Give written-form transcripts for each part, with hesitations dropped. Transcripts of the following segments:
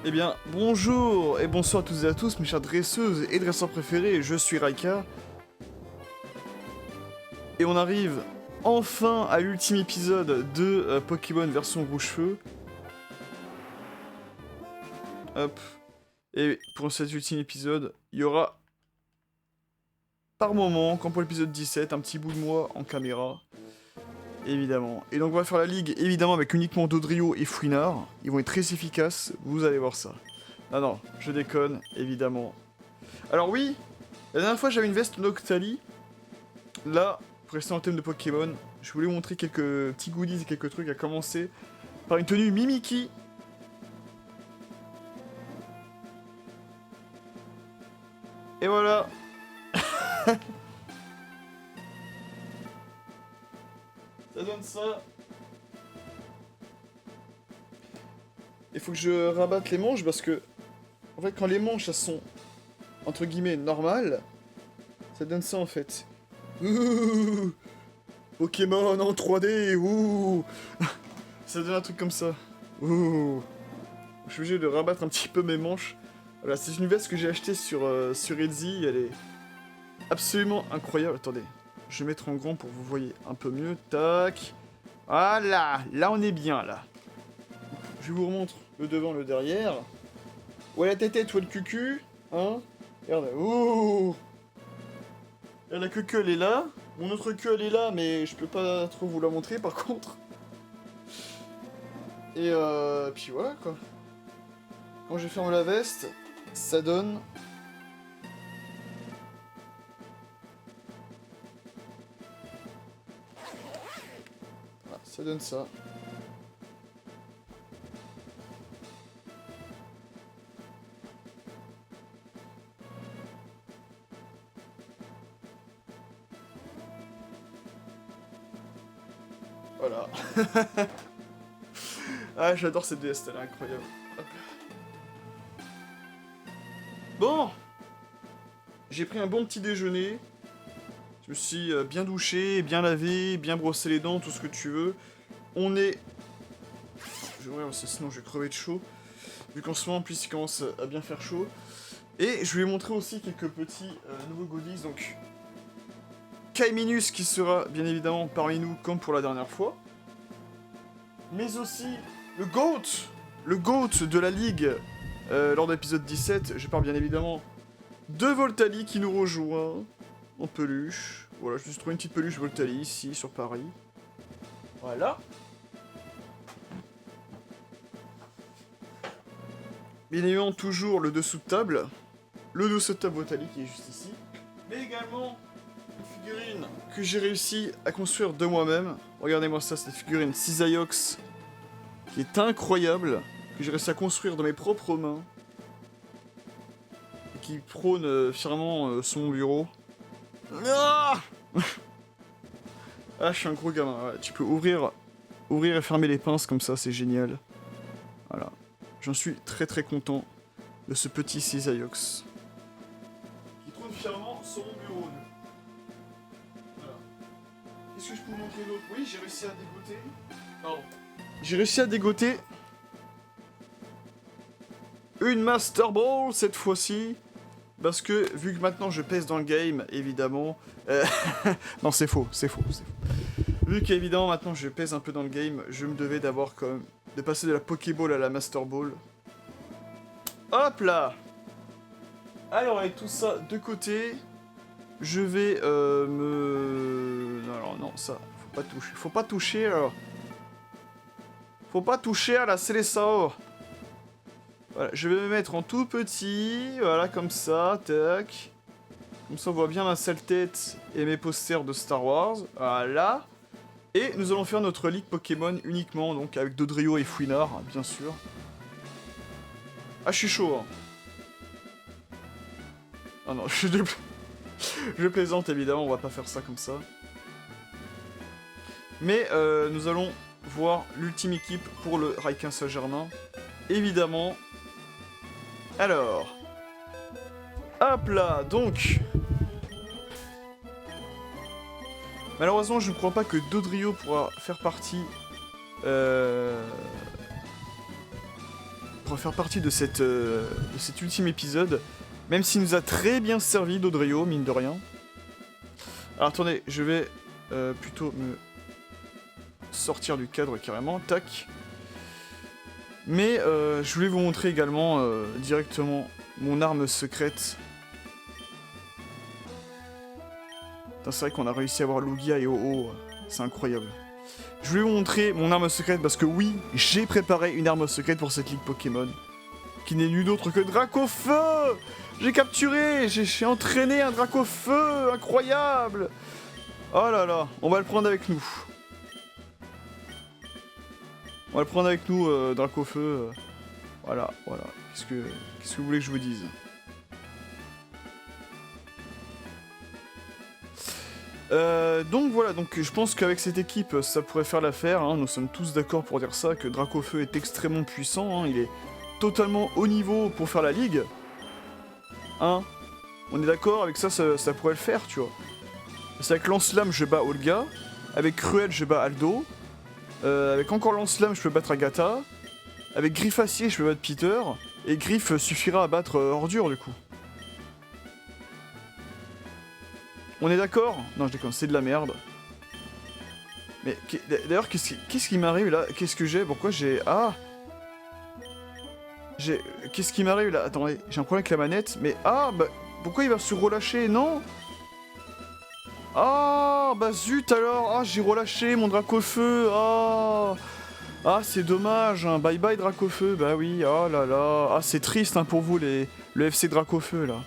Eh bien, bonjour et bonsoir à toutes et à tous, mes chères dresseuses et dresseurs préférés, je suis Raika. Et on arrive enfin à l'ultime épisode de Pokémon version rouge-feu. Hop. Et pour cet ultime épisode, il y aura par moment, comme pour l'épisode 17, un petit bout de moi en caméra. Évidemment. Et donc on va faire la ligue, évidemment, avec uniquement Dodrio et Fouinard. Ils vont être très efficaces, vous allez voir ça. Ah non, je déconne, évidemment. Alors oui, la dernière fois j'avais une veste Noctali. Là, pour rester en thème de Pokémon, je voulais vous montrer quelques petits goodies et quelques trucs, à commencer par une tenue Mimiki. Et voilà. Ça donne ça. Il faut que je rabatte les manches parce que, en fait, quand les manches elles sont entre guillemets normales, ça donne ça en fait. Ouh, Pokémon en 3D, ouh. Ça donne un truc comme ça. Ouh. Je suis obligé de rabattre un petit peu mes manches. Voilà, c'est une veste que j'ai achetée sur Etsy, elle est absolument incroyable. Attendez, je vais mettre en grand pour que vous voyez un peu mieux. Tac. Voilà, là on est bien là. Je vous remontre le devant, le derrière. Où est la tête, où est le cucu. Hein. Regardez, ouh. Et la queue elle est là. Mon autre queue elle est là, mais je peux pas trop vous la montrer par contre. Et puis voilà quoi. Quand je ferme la veste, ça donne... Voilà, ça donne ça. Voilà. Ah, j'adore cette veste, elle est incroyable. Hop là. Bon, j'ai pris un bon petit déjeuner. Je me suis bien douché, bien lavé, bien brossé les dents, tout ce que tu veux. On est... Je vais ouvrir parce que sinon je vais crever de chaud. Vu qu'en ce moment, en plus, il commence à bien faire chaud. Et je vais montrer aussi quelques petits nouveaux goodies. Donc, Kaiminus qui sera bien évidemment parmi nous comme pour la dernière fois. Mais aussi le GOAT de la ligue lors de l'épisode 17. Je parle bien évidemment de Voltali qui nous rejoint en peluche. Voilà, je me suis trouvé une petite peluche Voltali ici sur Paris. Voilà. Bien évidemment, toujours le dessous de table. Le dessous de table Voltali qui est juste ici. Mais également une figurine que j'ai réussi à construire de moi-même. Regardez-moi ça, cette figurine Cisaiox qui est incroyable, que j'ai réussi à construire de mes propres mains. Et qui prône fièrement sur mon bureau. Ah, ah, je suis un gros gamin. Ouais, tu peux ouvrir et fermer les pinces comme ça, c'est génial. Voilà. J'en suis très très content de ce petit Cisaiox. Qui trône fièrement sur mon bureau. Voilà. Qu'est-ce que je peux vous montrer d'autre? Oui, j'ai réussi à dégoter. Pardon. J'ai réussi à dégoter une Master Ball cette fois-ci. Parce que, vu que maintenant je pèse dans le game, évidemment... non, c'est faux. Vu qu'évidemment maintenant je pèse un peu dans le game, je me devais d'avoir quand même... de passer de la Pokéball à la Master Ball. Hop là. Alors, avec tout ça de côté, je vais Alors non, ça, faut pas toucher. Faut pas toucher, alors. Faut pas toucher à la Célessao. Voilà, je vais me mettre en tout petit, voilà, comme ça, tac. Comme ça, on voit bien ma sale tête et mes posters de Star Wars, voilà. Et nous allons faire notre ligue Pokémon uniquement, donc avec Dodrio et Fouinard, bien sûr. Ah, je suis chaud, hein. Ah non, je plaisante, évidemment, on va pas faire ça comme ça. Mais nous allons voir l'ultime équipe pour le Raikin Saint-Germain. Évidemment. Alors. Hop là, donc. Malheureusement, je ne crois pas que Dodrio pourra faire partie pour faire partie de cet ultime épisode, même s'il nous a très bien servi Dodrio, mine de rien. Alors attendez, je vais plutôt me sortir du cadre carrément, tac. Mais je voulais vous montrer également directement mon arme secrète. C'est vrai qu'on a réussi à avoir Lugia et Oh-Oh, c'est incroyable. Je voulais vous montrer mon arme secrète parce que oui, j'ai préparé une arme secrète pour cette ligue Pokémon. Qui n'est nul autre que Dracofeu. J'ai capturé, j'ai entraîné un Dracofeu, incroyable. Oh là là, on va le prendre avec nous. On va le prendre avec nous, Dracofeu. Voilà, voilà. Qu'est-ce que vous voulez que je vous dise ? Donc voilà, donc je pense qu'avec cette équipe, ça pourrait faire l'affaire, hein. Nous sommes tous d'accord pour dire ça, que Dracofeu est extrêmement puissant, hein. Il est totalement haut niveau pour faire la ligue. Hein. On est d'accord, avec ça, ça pourrait le faire, tu vois. C'est avec Lance-Flamme, je bats Olga. Avec Cruel, je bats Aldo. Avec encore Lance-Flamme, je peux battre Agatha. Avec Griffe-Acier, je peux battre Peter. Et Griffe suffira à battre Ordure, du coup. On est d'accord? Non, je déconne, c'est de la merde. Mais d'ailleurs, qu'est-ce qui m'arrive là? Qu'est-ce que j'ai? Pourquoi j'ai... Ah! Qu'est-ce qui m'arrive là? Attendez, j'ai un problème avec la manette, mais... Ah, bah... Pourquoi il va se relâcher? Non? Ah, bah zut alors! Ah, j'ai relâché mon Dracofeu! Ah! Ah, c'est dommage, hein. Bye bye Dracofeu, bah oui, oh là là. Ah, c'est triste, hein, pour vous, le FC Dracofeu, là.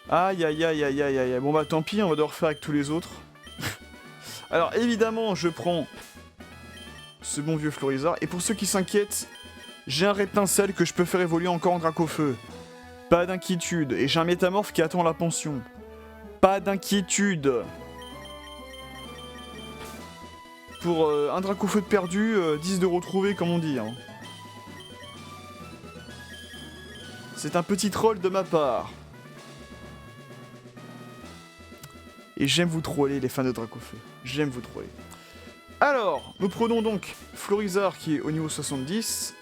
Aïe aïe aïe aïe aïe aïe. Bon bah tant pis, on va devoir faire avec tous les autres. Alors évidemment, je prends ce bon vieux Florizard. Et pour ceux qui s'inquiètent, j'ai un Reptincelle que je peux faire évoluer encore en Dracofeu. Pas d'inquiétude. Et j'ai un Métamorphe qui attend la pension. Pas d'inquiétude. Pour un Dracofeu de perdu, 10 de retrouvé comme on dit. Hein. C'est un petit troll de ma part. Et j'aime vous troller, les fans de Dracofeu. J'aime vous troller. Alors, nous prenons donc Florizard qui est au niveau 70.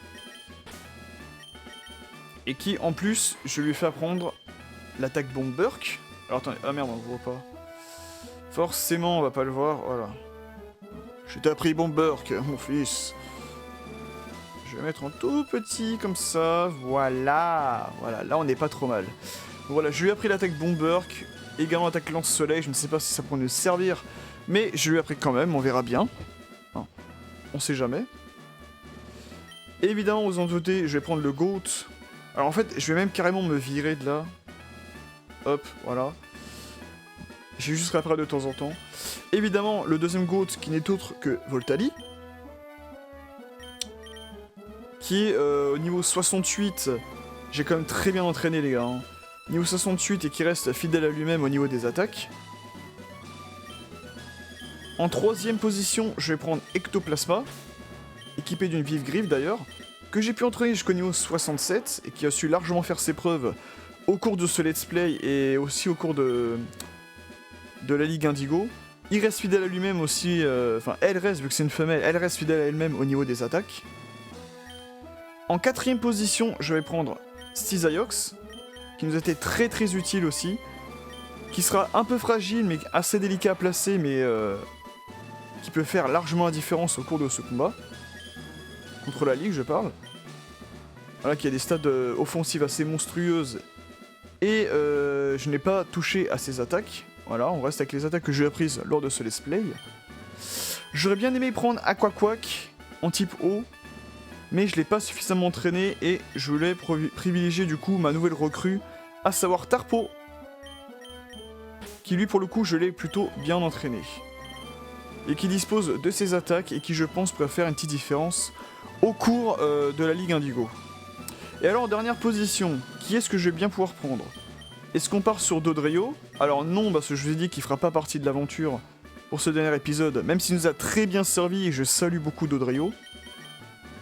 Et qui, en plus, je lui fais apprendre l'attaque Bomberk. Alors attendez, ah merde, on le voit pas. Forcément, on va pas le voir, voilà. Je t'ai appris Bomberk, mon fils. Je vais mettre en tout petit, comme ça, voilà. Voilà, là on n'est pas trop mal. Voilà, je lui ai appris l'attaque Bomberk. Également attaque lance-soleil, je ne sais pas si ça pourrait nous servir, mais je lui ai appris quand même, on verra bien. Enfin, on sait jamais. Et évidemment, vous en doutez, je vais prendre le Goat. Alors en fait, je vais même carrément me virer de là. Hop, voilà. J'ai juste après de temps en temps. Évidemment, le deuxième Goat qui n'est autre que Voltali. Qui est au niveau 68. J'ai quand même très bien entraîné les gars. Hein. Niveau 68 et qui reste fidèle à lui-même au niveau des attaques. En troisième position, je vais prendre Ectoplasma, équipé d'une vive griffe d'ailleurs, que j'ai pu entraîner jusqu'au niveau 67 et qui a su largement faire ses preuves au cours de ce let's play et aussi au cours de la Ligue Indigo. Il reste fidèle à lui-même aussi, enfin elle reste, vu que c'est une femelle, elle reste fidèle à elle-même au niveau des attaques. En quatrième position, je vais prendre Stizaiox, qui nous a été très très utile aussi, qui sera un peu fragile mais assez délicat à placer, mais qui peut faire largement la différence au cours de ce combat. Contre la Ligue, je parle. Voilà, qui a des stats offensives assez monstrueuses. Et je n'ai pas touché à ses attaques. Voilà, on reste avec les attaques que j'ai apprises lors de ce let's play. J'aurais bien aimé prendre Aquaquack en type eau, mais je l'ai pas suffisamment entraîné et je voulais privilégier du coup ma nouvelle recrue, à savoir Tarpo, qui lui pour le coup je l'ai plutôt bien entraîné. Et qui dispose de ses attaques et qui je pense pourrait faire une petite différence au cours de la Ligue Indigo. Et alors en dernière position, qui est-ce que je vais bien pouvoir prendre? Est-ce qu'on part sur Dodrio? Alors non, parce que je vous ai dit qu'il fera pas partie de l'aventure pour ce dernier épisode, même s'il nous a très bien servi et je salue beaucoup Dodrio.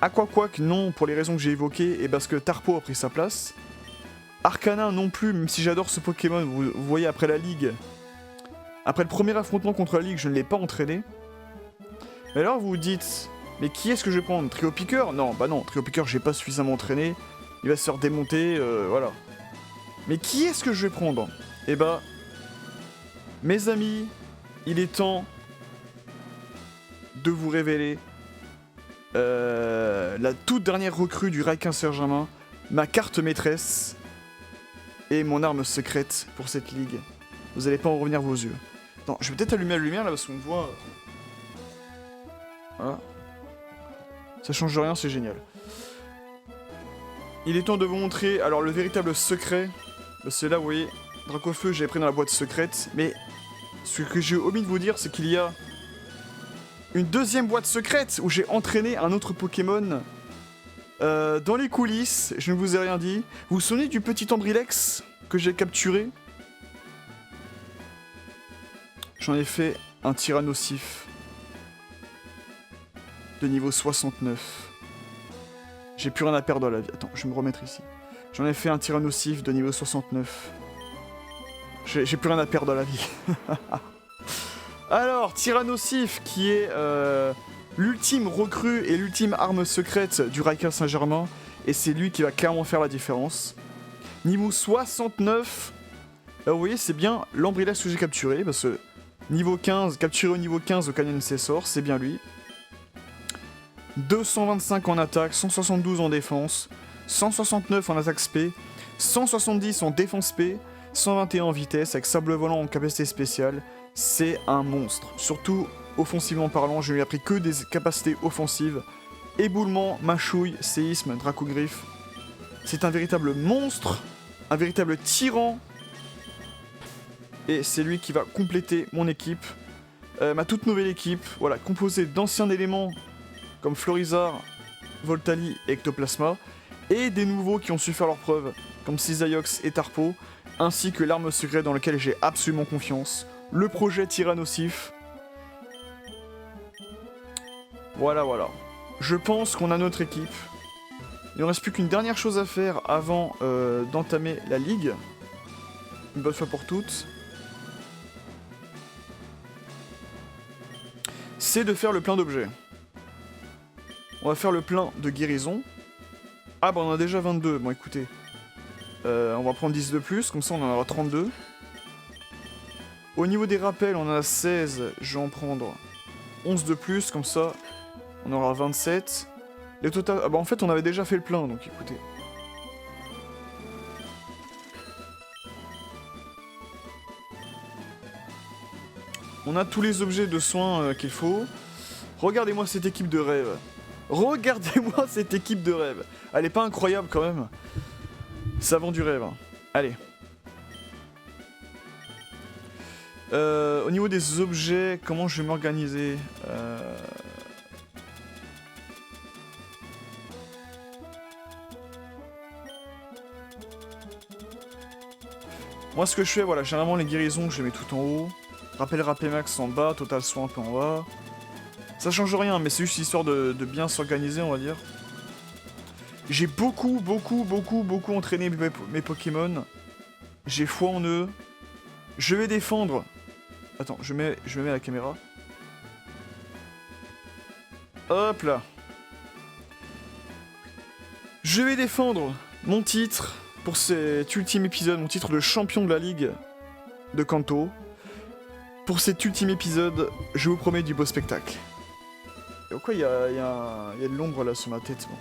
Aquaquack, non, pour les raisons que j'ai évoquées, et parce que Tarpo a pris sa place. Arcana, non plus, même si j'adore ce Pokémon, vous voyez, après la Ligue, après le premier affrontement contre la Ligue, je ne l'ai pas entraîné. Mais alors vous vous dites, Mais qui est-ce que je vais prendre? Trio Piqueur? Non, bah non, Trio Piqueur, j'ai pas suffisamment entraîné. Il va se faire démonter, voilà. Mais qui est-ce que je vais prendre? Eh bah, mes amis, il est temps de vous révéler la toute dernière recrue du Raikkonen Saint-Germain, ma carte maîtresse et mon arme secrète pour cette ligue. Vous allez pas en revenir vos yeux. Attends, je vais peut-être allumer la lumière là parce qu'on voit... Voilà. Ça change rien, c'est génial. Il est temps de vous montrer, alors le véritable secret, c'est là, vous voyez, Dracofeu, j'avais pris dans la boîte secrète, mais ce que j'ai omis de vous dire, c'est qu'il y a une deuxième boîte secrète où j'ai entraîné un autre Pokémon dans les coulisses, je ne vous ai rien dit. Vous vous souvenez du petit Ambrilex que j'ai capturé? J'en ai fait un Tyrannosif de niveau 69. J'ai plus rien à perdre à la vie. Attends, je vais me remettre ici. J'en ai fait un Tyrannosif de niveau 69. J'ai plus rien à perdre à la vie. Alors, Tyrannosif, qui est l'ultime recrue et l'ultime arme secrète du Raikkonen Saint-Germain, et c'est lui qui va clairement faire la différence. Niveau 69, vous voyez, c'est bien l'Ambrilex que j'ai capturé, parce que niveau 15, capturé au niveau 15 au Canyon Cessor, c'est bien lui. 225 en attaque, 172 en défense, 169 en attaque spé, 170 en défense spé, 121 en vitesse, avec sable volant en capacité spéciale. C'est un monstre. Surtout, offensivement parlant, je lui ai appris que des capacités offensives. Éboulement, mâchouille, séisme, dracogriffe. C'est un véritable monstre, un véritable tyran. Et c'est lui qui va compléter mon équipe. Ma toute nouvelle équipe, voilà, composée d'anciens éléments comme Florizard, Voltali et Ectoplasma, et des nouveaux qui ont su faire leurs preuves, comme Cisaiox et Tarpo, ainsi que l'arme secrète dans laquelle j'ai absolument confiance, le projet Tyrannosif. Voilà, voilà. Je pense qu'on a notre équipe. Il ne reste plus qu'une dernière chose à faire avant d'entamer la ligue. Une bonne fois pour toutes. C'est de faire le plein d'objets. On va faire le plein de guérison. Ah bah on en a déjà 22, bon écoutez. On va prendre 10 de plus, comme ça on en aura 32. Au niveau des rappels, on en a 16, je vais en prendre 11 de plus, comme ça on aura 27. Les total... Ah bah en fait on avait déjà fait le plein, donc écoutez. On a tous les objets de soins qu'il faut. Regardez-moi cette équipe de rêve. Regardez-moi cette équipe de rêve. Elle est pas incroyable quand même. Ça vend du rêve. Hein. Allez. Au niveau des objets, comment je vais m'organiser Moi ce que je fais, voilà, généralement les guérisons je les mets tout en haut. Rappel max en bas, total soin un peu en bas. Ça change rien, mais c'est juste histoire de bien s'organiser, on va dire. J'ai beaucoup entraîné mes Pokémon. J'ai foi en eux. Je vais défendre. Attends, je me mets à la caméra. Hop là. Je vais défendre mon titre pour cet ultime épisode, mon titre de champion de la ligue de Kanto. Pour cet ultime épisode, je vous promets du beau spectacle. Et pourquoi il y a de l'ombre là sur ma tête? Bon.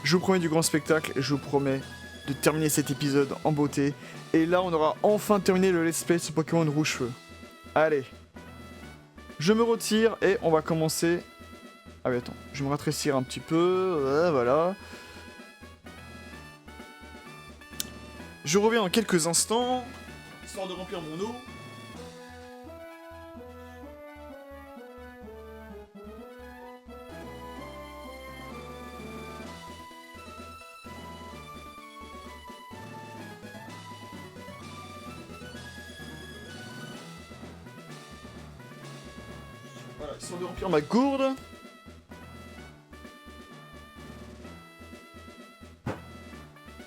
Je vous promets du grand spectacle et je vous promets de terminer cet épisode en beauté. Et là, on aura enfin terminé le let's play sur Pokémon Rouge-Feu. Allez. Je me retire et on va commencer... Ah oui, attends. Je vais me rafraîchir un petit peu. Voilà. Je reviens dans quelques instants, histoire de remplir mon eau. Voilà, histoire de remplir ma gourde.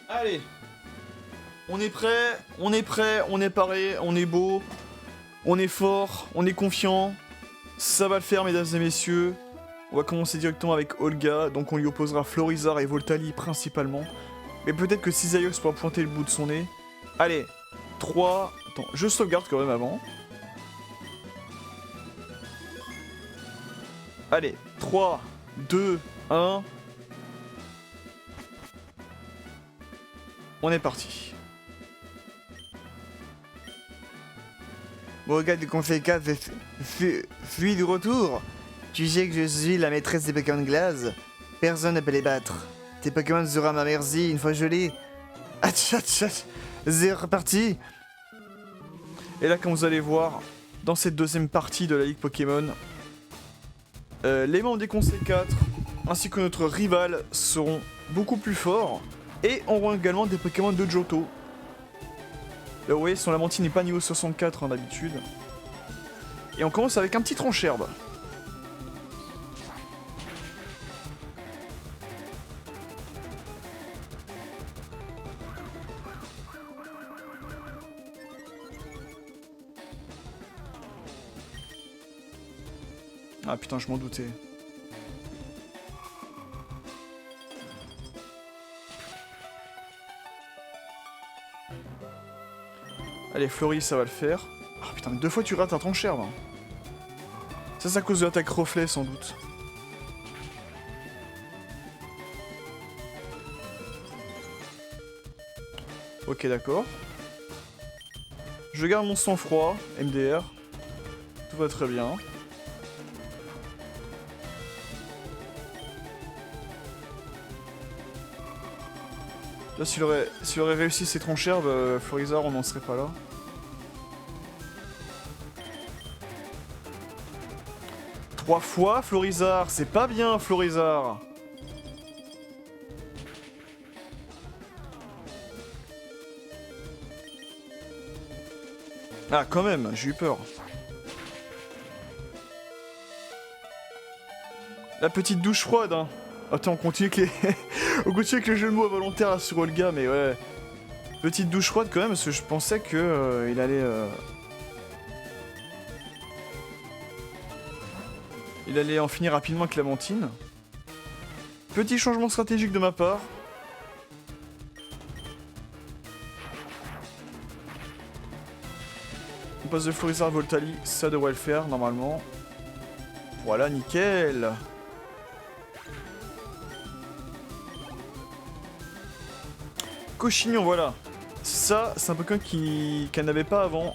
Allez. On est prêt, on est paré, on est beau, on est fort, on est confiant. Ça va le faire, mesdames et messieurs. On va commencer directement avec Olga, donc on lui opposera Florizarre et Voltali principalement. Mais peut-être que Cisaillux pourra pointer le bout de son nez. Allez, 3... Attends, je sauvegarde quand même avant. Allez, 3, 2, 1... On est parti. Bon, regarde, conseil 4, fuis de retour. Tu sais que je suis la maîtresse des Pokémon de glace. Personne ne peut les battre. Tes Pokémon seront à ma merci une fois gelés. C'est reparti. Et là, comme vous allez voir, dans cette deuxième partie de la Ligue Pokémon, les membres des Conseils 4, ainsi que notre rival, seront beaucoup plus forts. Et auront également des Pokémon de Johto. Là, vous voyez, son Lamentine n'est pas niveau 64 d'habitude. Et on commence avec un petit Trancherbe. Ah putain, je m'en doutais. Allez, Fleury, ça va le faire. Ah putain, mais 2 fois tu rates un Trancherbe. Ça, c'est à cause de l'attaque reflet, sans doute. Ok, d'accord. Je garde mon sang-froid, MDR. Tout va très bien. Là, s'il aurait réussi ses Trancherbes, Florizarre, on n'en serait pas là. Trois fois, Florizarre, c'est pas bien, Florizarre. Ah, quand même, j'ai eu peur. La petite douche froide, hein. Attends, on continue avec les... on continue avec le jeu de mots volontaire sur Olga, mais ouais. Petite douche froide quand même, parce que je pensais que il allait... Il allait en finir rapidement avec Lamentine. Petit changement stratégique de ma part. On passe de Florizarre à Voltali, ça devrait le faire normalement. Voilà, nickel. Cochignon, voilà. Ça, c'est un Pokémon qu'elle n'avait pas avant.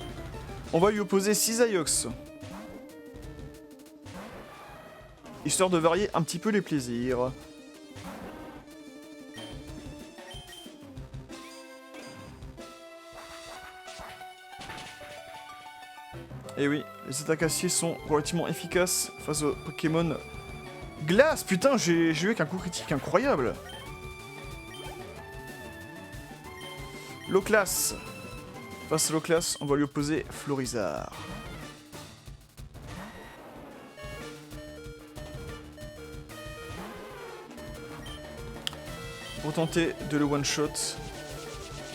On va lui opposer Cisaillux. Histoire de varier un petit peu les plaisirs. Et oui, les attaques acier sont relativement efficaces face aux Pokémon glace. Putain, j'ai eu avec un coup critique incroyable. Low class. Face à Low class, on va lui opposer Florizarre. Pour tenter de le one-shot.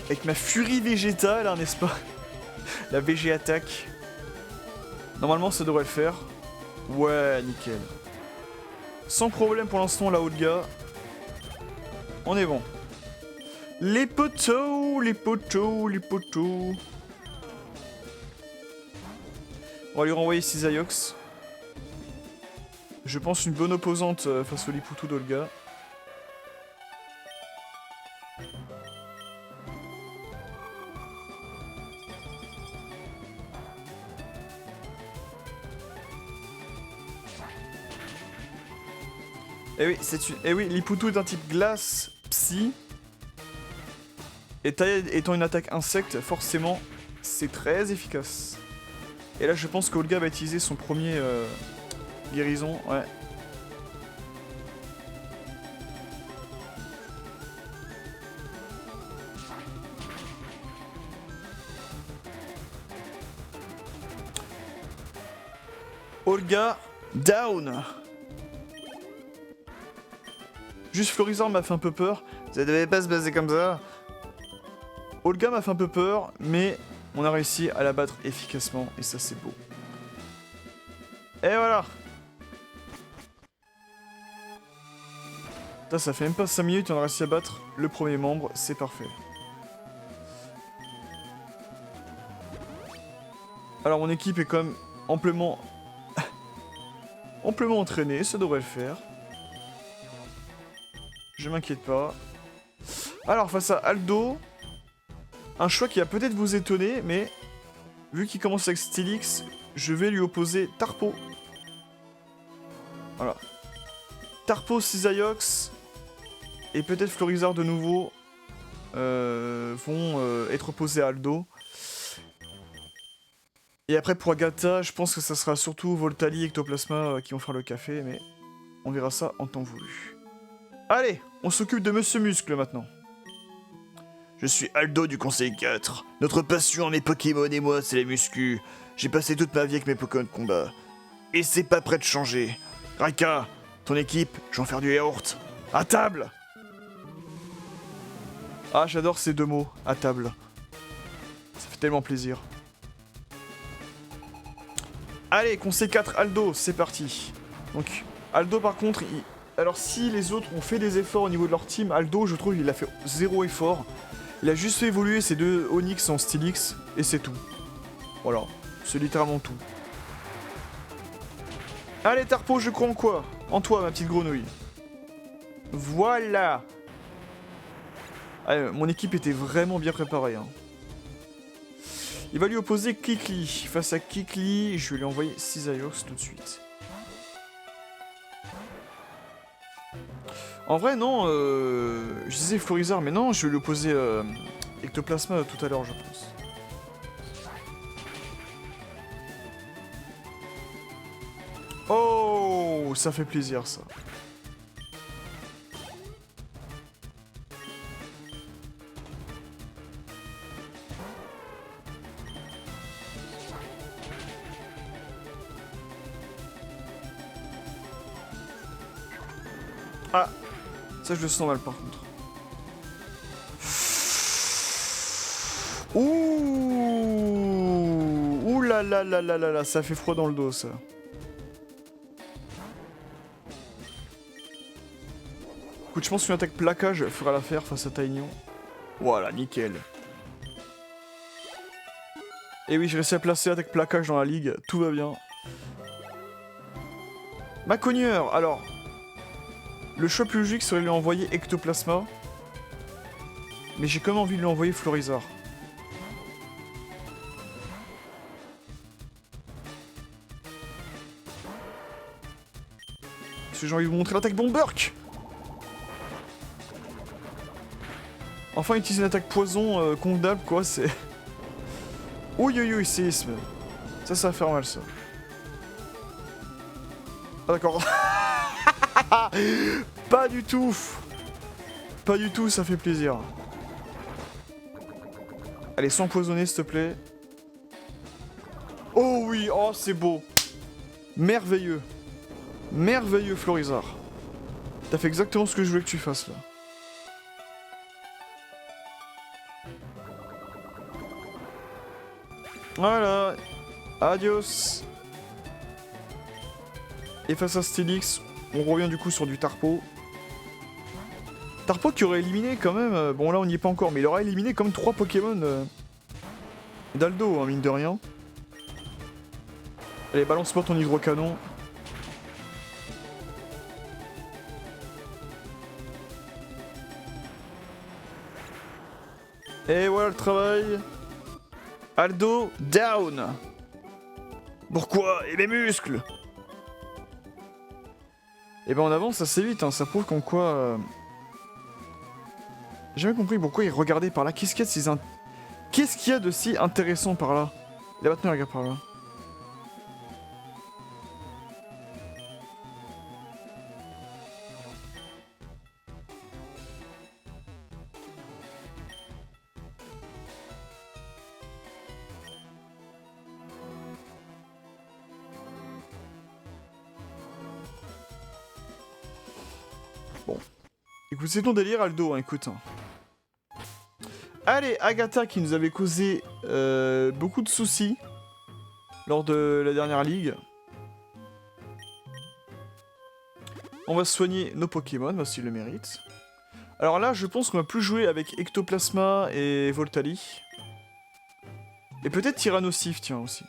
Avec ma furie végétale, hein, n'est-ce pas? La VG attaque. Normalement, ça devrait le faire. Ouais, nickel. Sans problème pour l'instant, la Olga. On est bon. Les poteaux, les poteaux, les poteaux. On va lui renvoyer Cisaillux. Je pense une bonne opposante face au Lipoutou d'Olga. Eh oui, Lipoutou est un type glace, psy. Et Taillade étant une attaque insecte, forcément, c'est très efficace. Et là, je pense qu'Olga va utiliser son premier guérison, ouais. Olga, down. Juste Florizarre m'a fait un peu peur. Ça devait pas se passer comme ça. Olga m'a fait un peu peur, mais on a réussi à la battre efficacement, et ça c'est beau. Et voilà. Putain, ça fait même pas 5 minutes, on a réussi à battre le premier membre, c'est parfait. Alors mon équipe est quand même amplement... amplement entraînée, ça devrait le faire. Je m'inquiète pas. Alors face à Aldo, un choix qui va peut-être vous étonner, mais vu qu'il commence avec Steelix, je vais lui opposer Tarpo. Voilà. Tarpo, Cisaiox et peut-être Florizard de nouveau vont être opposés à Aldo. Et après pour Agatha, je pense que ça sera surtout Voltali et Ectoplasma qui vont faire le café, mais on verra ça en temps voulu. Allez, on s'occupe de Monsieur Muscle maintenant. Je suis Aldo du Conseil 4. Notre passion, mes Pokémon et moi, c'est la muscu. J'ai passé toute ma vie avec mes Pokémon de combat. Et c'est pas prêt de changer. Raika, ton équipe, je vais en faire du yaourt. À table! Ah, j'adore ces deux mots, à table. Ça fait tellement plaisir. Allez, Conseil 4, Aldo, c'est parti. Donc, Aldo par contre, alors si les autres ont fait des efforts au niveau de leur team, Aldo, je trouve, il a fait 0 effort. Il a juste fait évoluer ses deux Onix en Steelix, et c'est tout. Voilà, c'est littéralement tout. Allez, Tarpo, je crois en quoi? En toi, ma petite grenouille. Voilà. Allez, mon équipe était vraiment bien préparée. Hein. Il va lui opposer Kikli. Face à Kikli, je vais lui envoyer Cisaiox tout de suite. En vrai, non, je disais Florizard, mais non, je vais lui opposer Ectoplasma tout à l'heure, je pense. Oh, ça fait plaisir, ça. Ah, ça je le sens mal par contre. Ouh, ouh là là là là là là, ça fait froid dans le dos ça. Écoute, je pense qu'une attaque plaquage fera l'affaire face à Taignon. Voilà, nickel. Et oui, j'ai réussi à placer l'attaque plaquage dans la ligue, tout va bien. Ma cogneur, alors. Le choix plus logique serait de lui envoyer Ectoplasma. Mais j'ai quand même envie de lui envoyer Florizard. Parce que j'ai envie de vous montrer l'attaque Bomberk. Enfin, utiliser une attaque poison condamnable, quoi, c'est... Ouïe, ouïe, ouïe, séisme. Ça va faire mal, ça. Ah, d'accord. Pas du tout. Pas du tout, ça fait plaisir. Allez, sans empoisonner, s'il te plaît. Oh oui, oh, c'est beau. Merveilleux. Merveilleux, Florizard. T'as fait exactement ce que je voulais que tu fasses, là. Voilà. Adios. Et face à Steelix, on revient du coup sur du Tarpo. Tarpo qui aurait éliminé quand même... bon là on n'y est pas encore, mais il aurait éliminé comme 3 Pokémon d'Aldo, hein, mine de rien. Allez, balance-moi ton hydrocanon. Et voilà le travail. Aldo, down. Pourquoi? Et mes muscles? Et ben on avance assez vite, hein. Ça prouve qu'en quoi... J'ai jamais compris pourquoi il regardait par là. Qu'est-ce qu'il y a de si intéressant par là? Il a maintenant regarde par là. Bon. Écoute, c'est ton délire, Aldo, hein, écoute. Allez, Agatha qui nous avait causé beaucoup de soucis lors de la dernière ligue. On va soigner nos Pokémon, parce qu'ils le méritent. Alors là, je pense qu'on va plus jouer avec Ectoplasma et Voltali. Et peut-être Tyrannosif, tiens, aussi.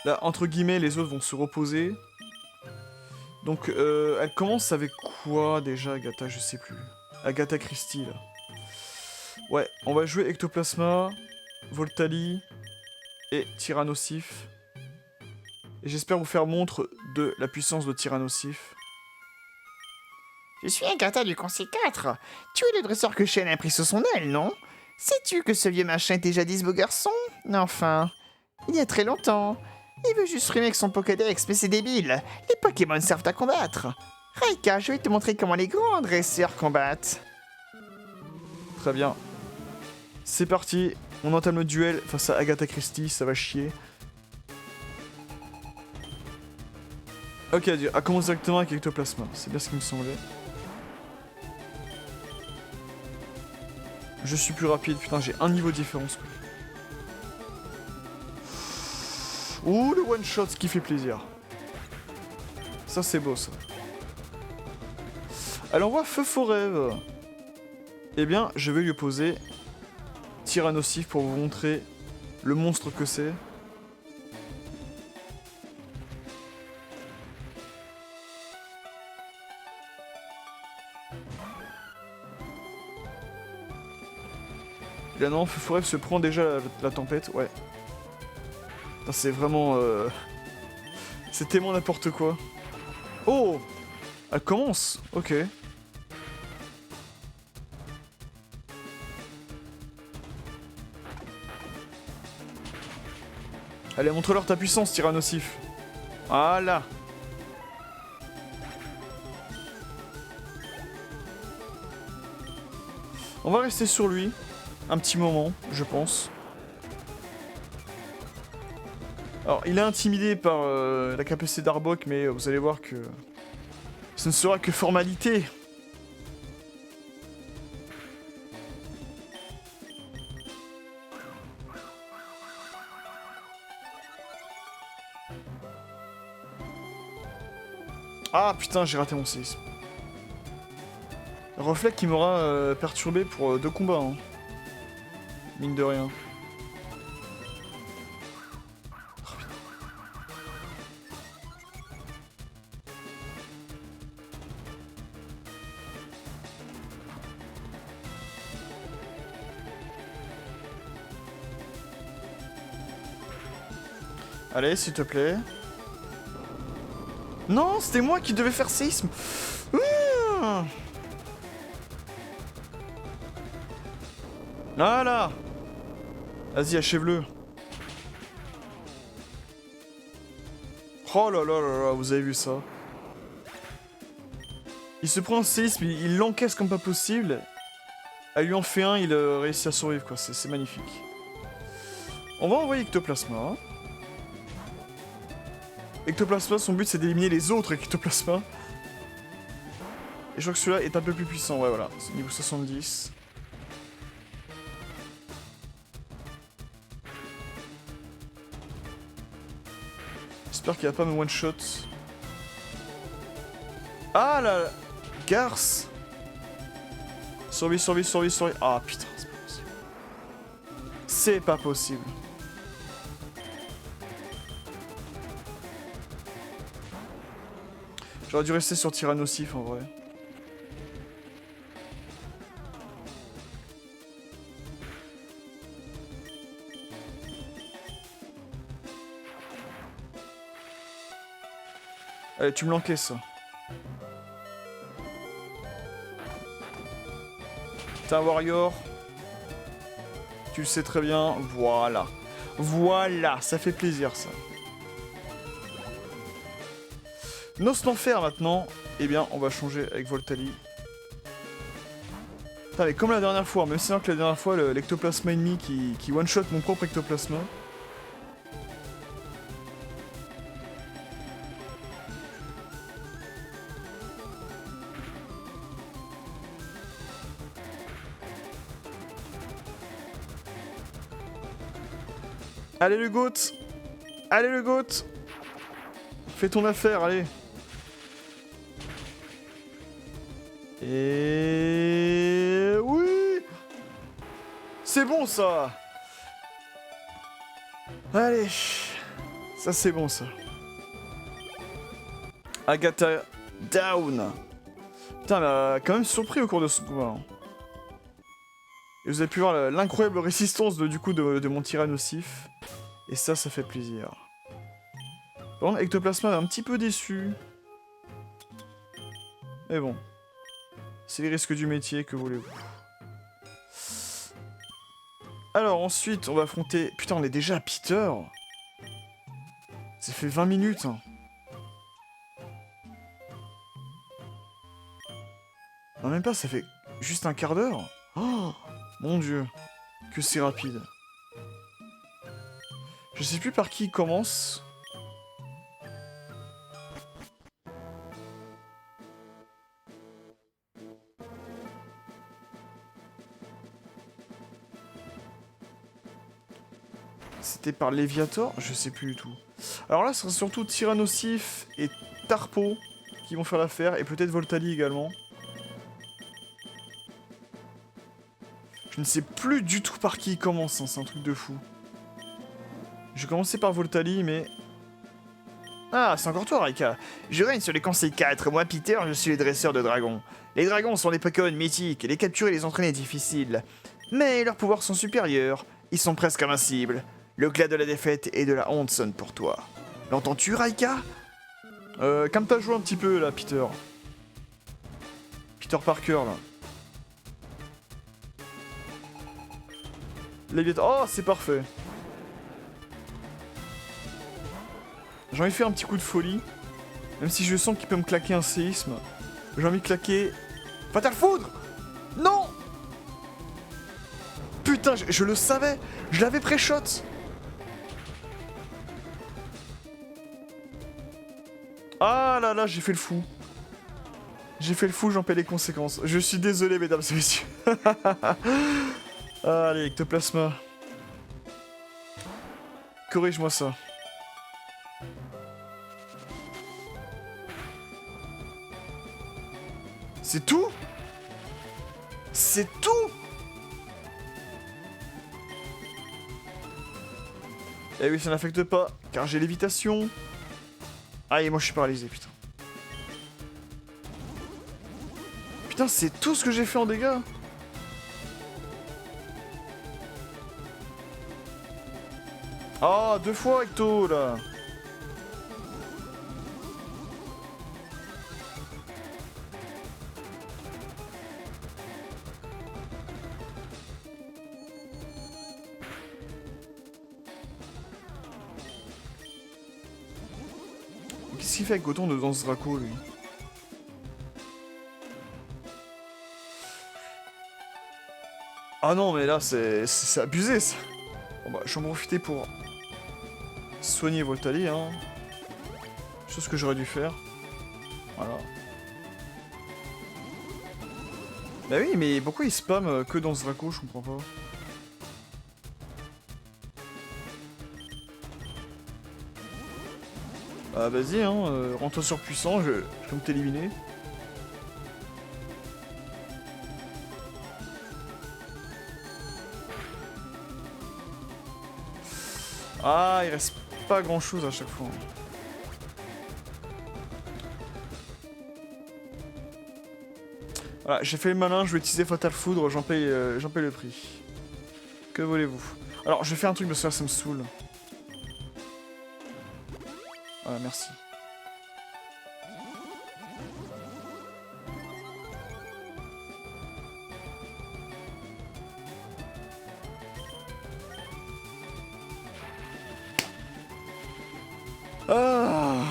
Là, entre guillemets, les autres vont se reposer. Donc, elle commence avec quoi, déjà, Agatha? Je sais plus. Agatha Christie, là. Ouais, on va jouer Ectoplasma, Voltali et Tyrannosif. Et j'espère vous faire montre de la puissance de Tyrannosif. Je suis Agatha du Conseil 4. Tu es le dresseur que Shen a pris sous son aile, non? Sais-tu que ce vieux machin était jadis beau garçon? Enfin, il y a très longtemps. Il veut juste rimer avec son Pokédex, mais c'est débile. Les Pokémon servent à combattre. Raika, je vais te montrer comment les grands dresseurs combattent. Très bien. C'est parti, on entame le duel face à Agatha Christie, ça va chier. Ok, elle commence directement avec Ectoplasma, c'est bien ce qui me semblait. Je suis plus rapide, putain, j'ai un niveau de différence. Ouh, le one shot qui fait plaisir. Ça, c'est beau, ça. Elle envoie Feu Forêt. Eh bien, je vais lui opposer Tyrannosif pour vous montrer le monstre que c'est. Et là, non, Feu Forêt se prend déjà la tempête, ouais. C'est vraiment... C'est tellement n'importe quoi. Oh! Elle commence. Ok. Allez, montre-leur ta puissance, Tyrannosif. Voilà. On va rester sur lui. Un petit moment, je pense. Alors, il est intimidé par la capacité d'Arbok, mais vous allez voir que ce ne sera que formalité. Ah putain, j'ai raté mon séisme. Reflet qui m'aura perturbé pour 2 combats, hein. Mine de rien. Allez, s'il te plaît. Non, c'était moi qui devais faire séisme. Voilà. Vas-y, achève-le. Oh là là là là, vous avez vu ça? Il se prend un séisme, il l'encaisse comme pas possible. Elle lui en fait un, il réussit à survivre, quoi. C'est magnifique. On va envoyer Ectoplasma. Ectoplasma, son but c'est d'éliminer les autres Ectoplasma. Et je crois que celui-là est un peu plus puissant, ouais voilà, c'est niveau 70. J'espère qu'il va pas me one-shot. Ah là, Garce. Survie. Ah putain, c'est pas possible. C'est pas possible. J'aurais dû rester sur Tyrannosif en vrai. Allez, tu me l'encaisses. T'es un warrior. Tu le sais très bien. Voilà. Voilà, ça fait plaisir ça. Nos d'enfer maintenant. Eh bien, on va changer avec Voltali. Putain, mais comme la dernière fois, même si c'est que la dernière fois, l'ectoplasma ennemi qui one-shot mon propre ectoplasma. Allez le GOAT. Allez le GOAT. Fais ton affaire, allez. Et... oui. C'est bon ça. Allez. Ça c'est bon ça. Agatha down. Putain, elle m'a quand même surpris au cours de ce combat. Hein. Et vous avez pu voir l'incroyable résistance de mon tyrannosif. Et ça fait plaisir. Par contre, Ectoplasma est un petit peu déçu. Mais bon. C'est les risques du métier, que voulez-vous. Alors ensuite, on va affronter... Putain, on est déjà à Peter. Ça fait 20 minutes. Hein. Non, même pas, ça fait juste un quart d'heure. Oh, mon dieu. Que c'est rapide. Je sais plus par qui il commence. C'était par Léviator? Je sais plus du tout. Alors là, ce sera surtout Tyrannosif et Tarpo qui vont faire l'affaire, et peut-être Voltali également. Je ne sais plus du tout par qui il commence, hein, c'est un truc de fou. Je vais commencer par Voltali, mais... Ah, c'est encore toi, Raika. Je règne sur les conseils 4. Moi, Peter, je suis le dresseur de dragons. Les dragons sont des Pokémon mythiques, et les capturer et les entraîner est difficile. Mais leurs pouvoirs sont supérieurs. Ils sont presque invincibles. Le clad de la défaite et de la honte sonne pour toi. L'entends-tu, Raika? Comme t'as joué un petit peu, là, Peter. Peter Parker, là. Oh, c'est parfait. J'ai envie de faire un petit coup de folie. Même si je sens qu'il peut me claquer un séisme. J'ai envie de claquer... Fatal Foudre! Non! Putain, je le savais! Je l'avais pré-shot! Ah là là, j'ai fait le fou. J'ai fait le fou, j'en paie les conséquences. Je suis désolé, mesdames et messieurs. Allez, Ectoplasma. Corrige-moi ça. C'est tout? C'est tout? Eh oui, ça n'affecte pas, car j'ai lévitation. Ah, et moi je suis paralysé, putain. Putain, c'est tout ce que j'ai fait en dégâts. Ah, 2 fois, Ecto, là. Qu'est-ce qu'il fait avec autant de danse Draco, lui? Ah non, mais là, c'est abusé, ça. Bon bah, je vais en profiter pour soigner Voltali, hein. Chose que j'aurais dû faire. Voilà. Bah oui, mais pourquoi il spam que dans ce Draco, je comprends pas. Ah vas-y, hein, rends-toi surpuissant, je peux t'éliminer. Ah, il reste pas grand-chose à chaque fois. Voilà, j'ai fait le malin, je vais utiliser Fatal Foudre, j'en paye le prix. Que voulez-vous? Alors, je vais faire un truc parce que là, ça me saoule. Voilà, merci. Ah.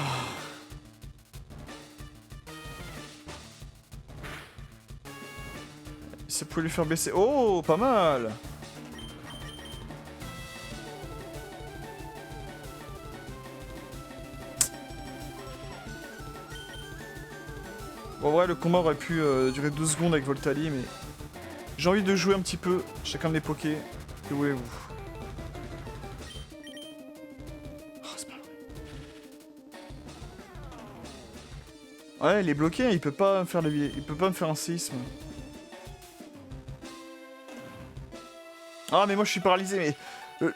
Ça peut lui faire baisser. Oh, pas mal. Bon, en vrai, le combat aurait pu durer 2 secondes avec Voltali, mais... J'ai envie de jouer un petit peu chacun de mes pokés. Que voulez-vous? Ouais, il est bloqué, il peut pas me faire, il peut pas me faire un séisme. Ah, mais moi je suis paralysé, mais...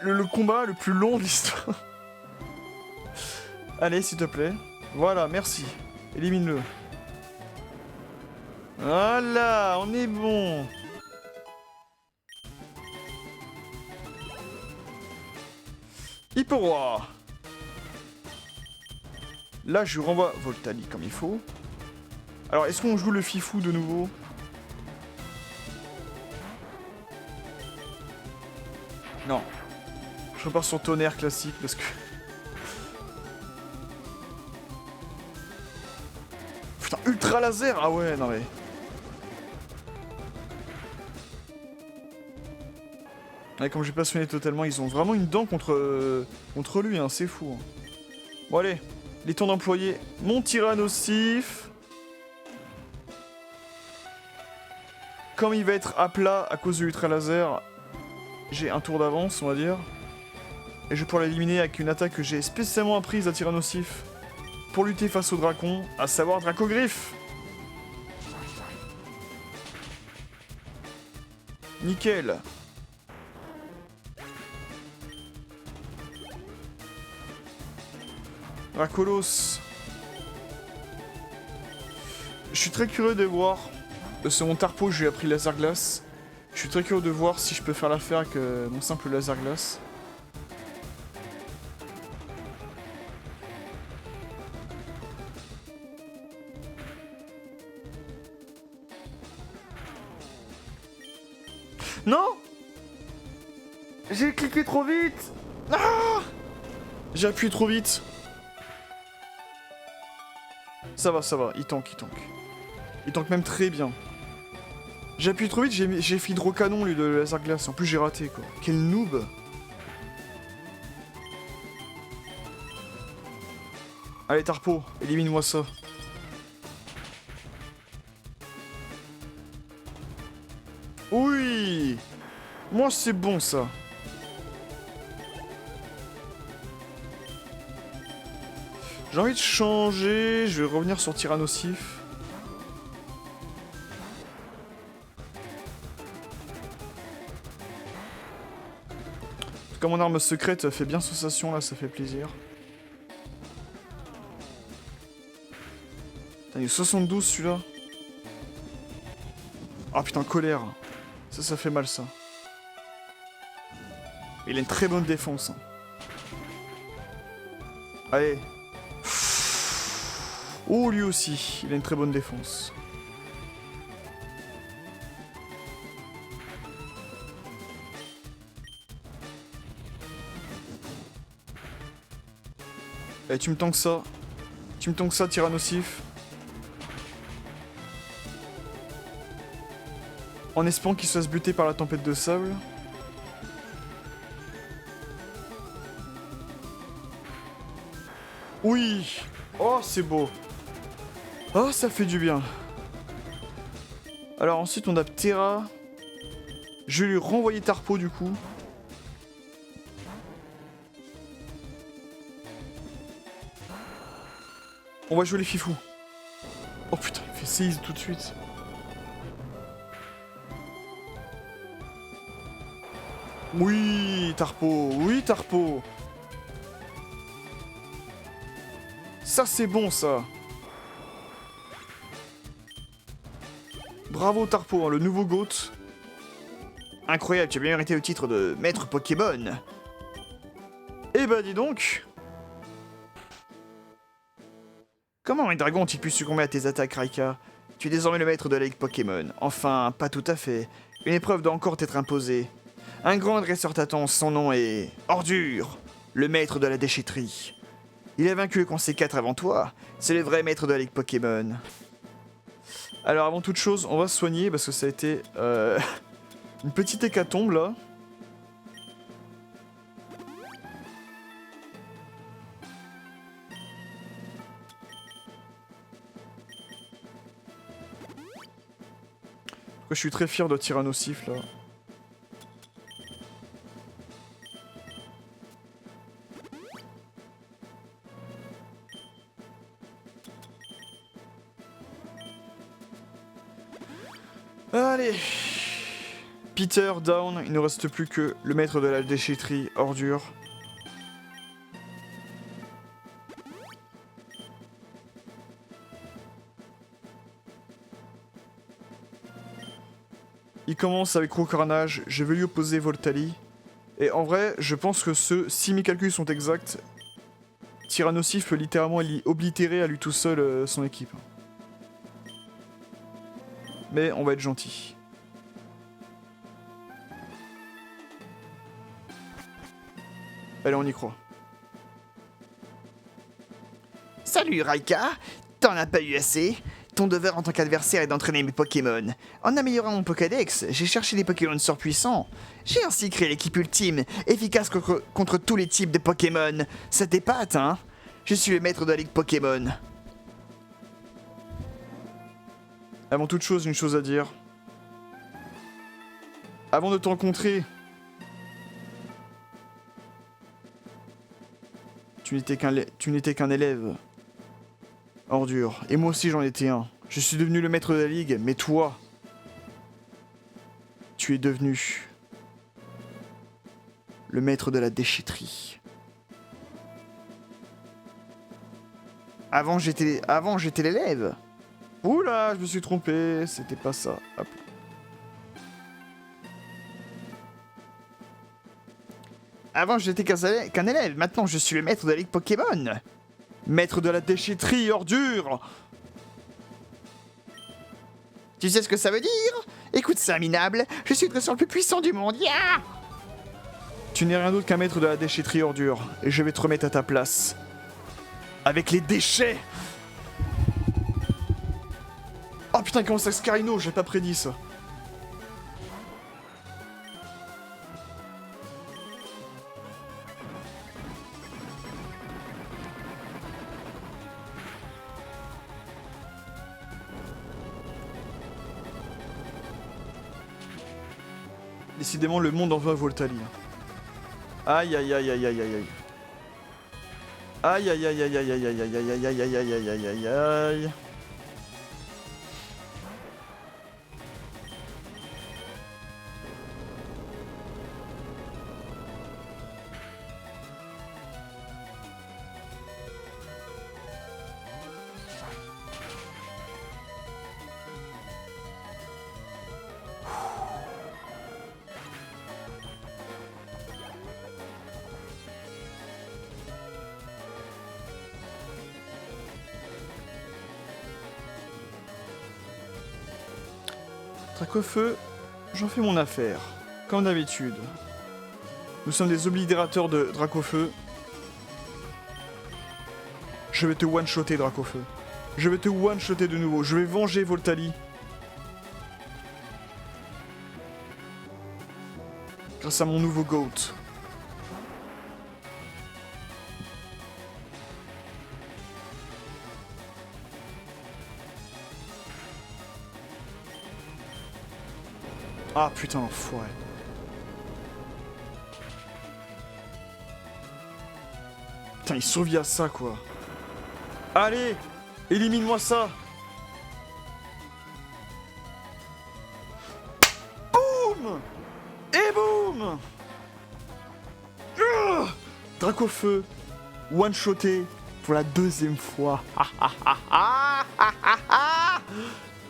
Le combat le plus long de l'histoire. Allez, s'il te plaît. Voilà, merci. Élimine-le. Voilà, on est bon. Hippo-roi. Là, je renvoie Voltali comme il faut. Alors, est-ce qu'on joue le fifou de nouveau? Non. Je repars sur tonnerre classique parce que... Putain, ultra laser. Ah ouais, non mais... Ouais, comme j'ai pas soigné totalement, ils ont vraiment une dent contre lui, hein, c'est fou. Hein. Bon allez, les temps d'employer mon tyrannosif. Comme il va être à plat à cause de l'ultra laser, j'ai un tour d'avance, on va dire. Et je vais pouvoir l'éliminer avec une attaque que j'ai spécialement apprise à tyrannosif pour lutter face au dracon, à savoir Dracogriffe. Nickel. Dracolos. Je suis très curieux de voir... C'est mon Tarpo, je lui ai appris laser glace. Je suis très curieux de voir si je peux faire l'affaire avec mon simple laser glace. Non! J'ai cliqué trop vite! Ah! J'ai appuyé trop vite. Ça va, il tank, il tank. Il tank même très bien. J'ai appuyé trop vite, j'ai fait hydrocanon lui de laser glace. En plus j'ai raté quoi. Quel noob. Allez Tarpo, élimine-moi ça. Oui! Moi c'est bon ça. J'ai envie de changer, je vais revenir sur Tyrannosif. Comme mon arme secrète fait bien sensation là, ça fait plaisir. Putain, il est 72 celui-là. Ah putain, colère. Ça fait mal ça. Il a une très bonne défense. Hein. Allez. Oh, lui aussi, il a une très bonne défense. Allez, tu me tankes ça. Tu me tankes ça, Tyrannosif. En espérant qu'il se fasse buter par la tempête de sable. Oui! Oh, c'est beau. Oh, ça fait du bien. Alors ensuite, on a Terra. Je vais lui renvoyer Tarpo, du coup. On va jouer les fifous. Oh putain, il fait séisme tout de suite. Oui, Tarpo. Oui, Tarpo. Ça, c'est bon, ça. Bravo, Tarpo, hein, le nouveau GOAT. Incroyable, tu as bien mérité le titre de maître Pokémon. Eh bah, dis donc. Comment un dragon ont-ils pu succomber à tes attaques, Raika? Tu es désormais le maître de la Ligue Pokémon. Enfin, pas tout à fait. Une épreuve doit encore t'être imposée. Un grand dresseur t'attend, son nom est... Ordure, le maître de la déchetterie. Il a vaincu le Conseil 4 avant toi. C'est le vrai maître de la Ligue Pokémon. Alors, avant toute chose, on va se soigner parce que ça a été une petite hécatombe, là. Je suis très fier de Tyrannosif, là. Allez. Peter, down. Il ne reste plus que le maître de la déchetterie, ordure. Il commence avec gros carnage. Je vais lui opposer Voltali. Et en vrai, je pense que si mes calculs sont exacts, Tyrannosif peut littéralement oblitérer à lui tout seul son équipe. Mais on va être gentil. Allez, on y croit. Salut Raika, t'en as pas eu assez? Ton devoir en tant qu'adversaire est d'entraîner mes Pokémon. En améliorant mon Pokédex, j'ai cherché des Pokémon surpuissants. J'ai ainsi créé l'équipe ultime, efficace contre tous les types de Pokémon. Ça t'épate, hein? Je suis le maître de la Ligue Pokémon. Avant toute chose, une chose à dire. Avant de te rencontrer, tu n'étais qu'un élève. Ordure. Et moi aussi j'en étais un. Je suis devenu le maître de la ligue, mais toi, tu es devenu le maître de la déchetterie. Avant j'étais l'élève. Oula, je me suis trompé, c'était pas ça. Hop. Avant j'étais qu'un élève, maintenant je suis le maître de la Ligue Pokémon. Maître de la déchetterie, ordure! Tu sais ce que ça veut dire? Écoute ça, minable, je suis le dresseur le plus puissant du monde, ya! Tu n'es rien d'autre qu'un maître de la déchetterie, ordure, et je vais te remettre à ta place. Avec les déchets! Oh putain, comment ça Scarino, j'ai pas prédit ça. Décidément, le monde en veut à Voltali. Aïe aïe aïe aïe aïe aïe aïe. Aïe aïe aïe aïe aïe aïe aïe aïe aïe aïe aïe aïe aïe aïe aïe aïe. Dracofeu, j'en fais mon affaire, comme d'habitude. Nous sommes des oblitérateurs de Dracofeu. Je vais te one-shotter, Dracofeu. Je vais te one-shotter de nouveau. Je vais venger Voltali. Grâce à mon nouveau GOAT. Ah putain, l'enfoiré. Putain, il survit à ça, quoi. Allez, élimine-moi ça. Boum. Et boum. Dracofeu, one-shoté pour la deuxième fois.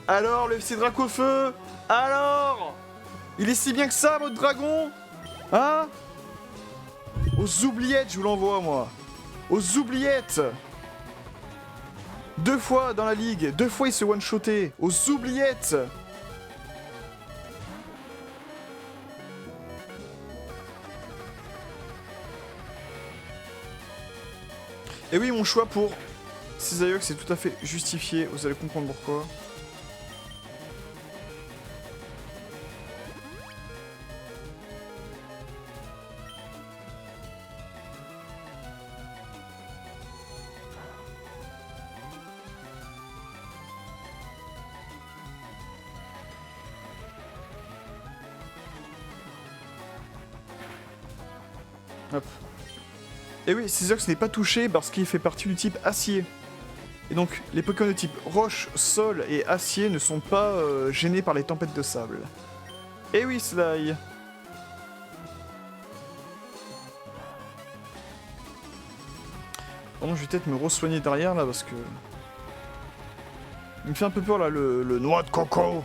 Alors, le FC Dracofeu. Alors, il est si bien que ça, votre dragon? Hein? Aux oubliettes, je vous l'envoie, moi. Aux oubliettes. 2 fois dans la ligue. 2 fois, il se one-shoté. Aux oubliettes. Et oui, mon choix pour Cisaillux c'est tout à fait justifié. Vous allez comprendre pourquoi. Hop. Et oui, Cisaillux n'est pas touché parce qu'il fait partie du type acier. Et donc, les Pokémon de type roche, sol et acier ne sont pas gênés par les tempêtes de sable. Eh oui, Sly. Bon, je vais peut-être me re-soigner derrière, là, parce que... Il me fait un peu peur, là, le noix de coco.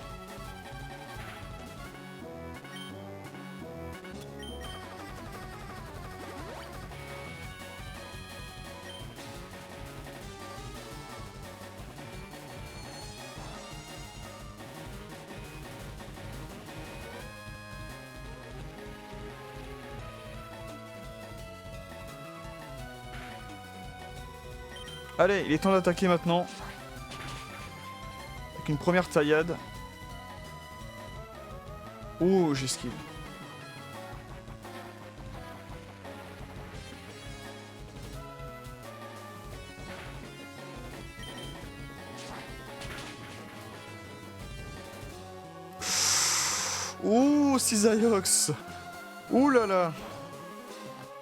Allez, il est temps d'attaquer maintenant. Avec une première taillade. Oh, j'esquive. Ouh, Cisaiox. Ouh là là.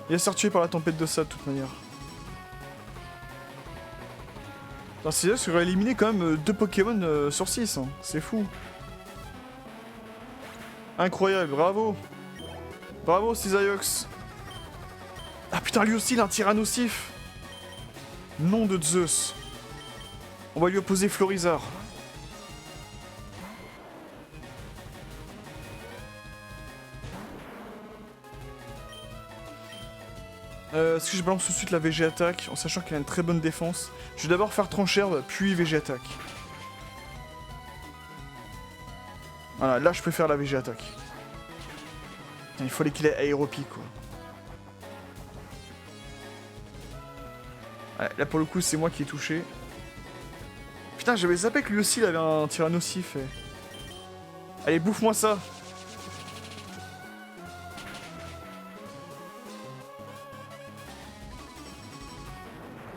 Il va se faire tuer par la tempête de sable de toute manière. Cisaiox aurait éliminé quand même 2 Pokémon sur 6. Hein. C'est fou. Incroyable, bravo. Bravo Cisaiox. Ah putain, lui aussi il a un tir nocif. Nom de Zeus. On va lui opposer Florizard. Est-ce que je balance tout de suite la VG attaque en sachant qu'elle a une très bonne défense? Je vais d'abord faire Trancherbe, puis VG attaque. Voilà, là je peux faire la VG attaque. Putain, il fallait qu'il ait aéropique quoi. Ouais, là pour le coup c'est moi qui ai touché. Putain, j'avais zappé que lui aussi il avait un tir nocif. Allez, bouffe-moi ça.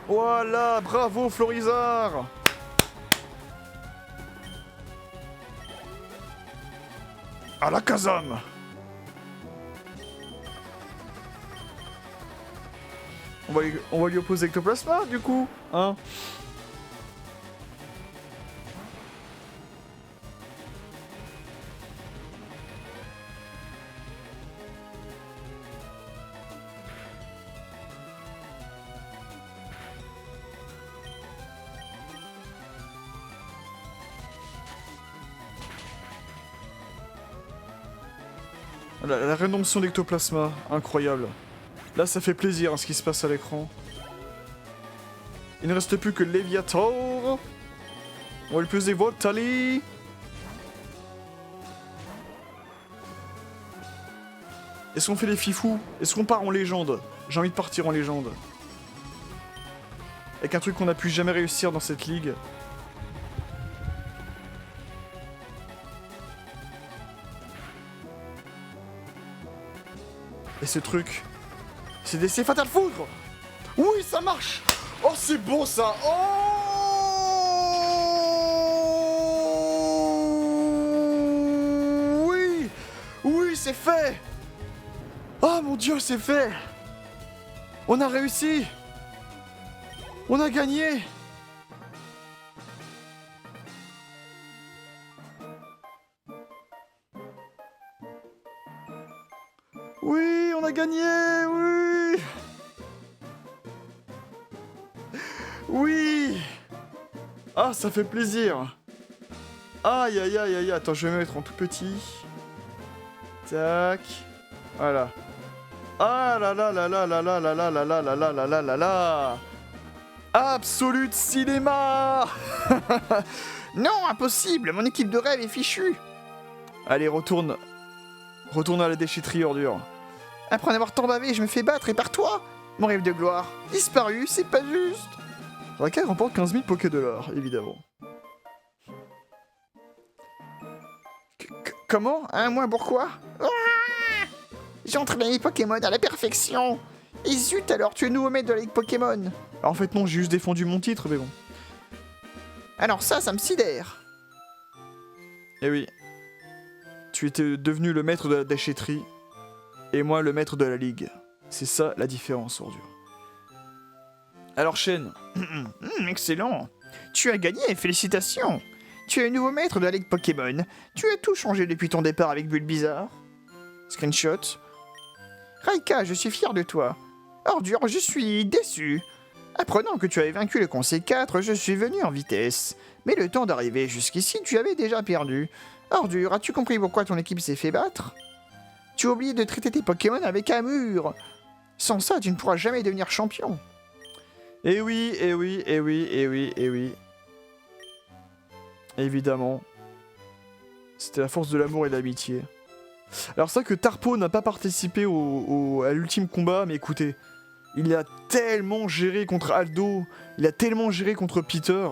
Voilà, bravo Florizard. À la Kazam. On va lui opposer Ectoplasma du coup, hein. La rédemption d'Ectoplasma, incroyable. Là, ça fait plaisir hein, ce qui se passe à l'écran. Il ne reste plus que Léviator. On va lui poser Voltali. Est-ce qu'on fait les fifous? Est-ce qu'on part en légende? J'ai envie de partir en légende. Avec un truc qu'on n'a pu jamais réussir dans cette ligue. Et ce truc, c'est des Fatal Foudre. Oui, ça marche. Oh, c'est bon ça. Oh oui. Oui, c'est fait. Oh mon Dieu, c'est fait. On a réussi. On a gagné. Oui, on a gagné, oui. Oui. Ah, ça fait plaisir. Aïe, aïe, aïe, aïe. Attends, je vais me mettre en tout petit. Tac. Voilà. Ah là là là là là là là là là là là là là là là là. Absolute cinéma. Non, impossible, mon équipe de rêve est fichue. Allez, retourne. Retourne à la déchetterie, ordure. Après en avoir tant bavé, je me fais battre et par toi. Mon rêve de gloire. Disparu, c'est pas juste. Raka remporte 15 000 Pokédollars, évidemment. Comment? Hein, moi, pourquoi? J'ai entraîné les Pokémon à la perfection. Et zut alors, tu es nouveau maître de la Ligue Pokémon. Alors, en fait, non, j'ai juste défendu mon titre, mais bon. Alors ça me sidère. Eh oui. Tu étais devenu le maître de la déchetterie, et moi le maître de la ligue. C'est ça la différence, ordure. Alors, Shen. Excellent. Tu as gagné, félicitations. Tu es le nouveau maître de la Ligue Pokémon. Tu as tout changé depuis ton départ avec Bulbizarre. Screenshot. Raika, je suis fier de toi. Ordure, je suis déçu. Apprenant que tu avais vaincu le Conseil 4, je suis venu en vitesse. Mais le temps d'arriver jusqu'ici, tu avais déjà perdu. Ordure, as-tu compris pourquoi ton équipe s'est fait battre? Tu as oublié de traiter tes Pokémon avec amour. Sans ça, tu ne pourras jamais devenir champion. Eh oui, eh oui, eh oui, eh oui, eh oui. Évidemment. C'était la force de l'amour et de l'amitié. Alors c'est vrai que Tarpo n'a pas participé à l'ultime combat, mais écoutez, il a tellement géré contre Aldo, il a tellement géré contre Peter.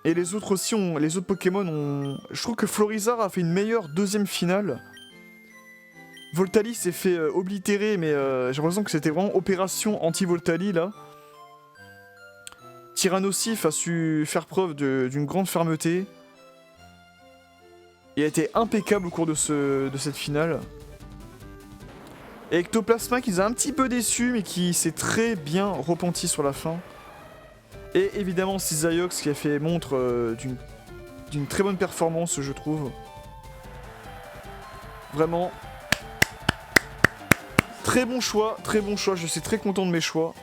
Et les autres aussi, les autres Pokémon ont... Je trouve que Florizarre a fait une meilleure deuxième finale. Voltali s'est fait oblitérer, mais j'ai l'impression que c'était vraiment opération anti-Voltali, là. Tyrannosif a su faire preuve d'une grande fermeté. Il a été impeccable au cours de cette finale. Et Ectoplasma qui nous a un petit peu déçu, mais qui s'est très bien repenti sur la fin. Et évidemment Cisaiox qui a fait montre d'une très bonne performance, je trouve. Vraiment. Très bon choix, je suis très content de mes choix.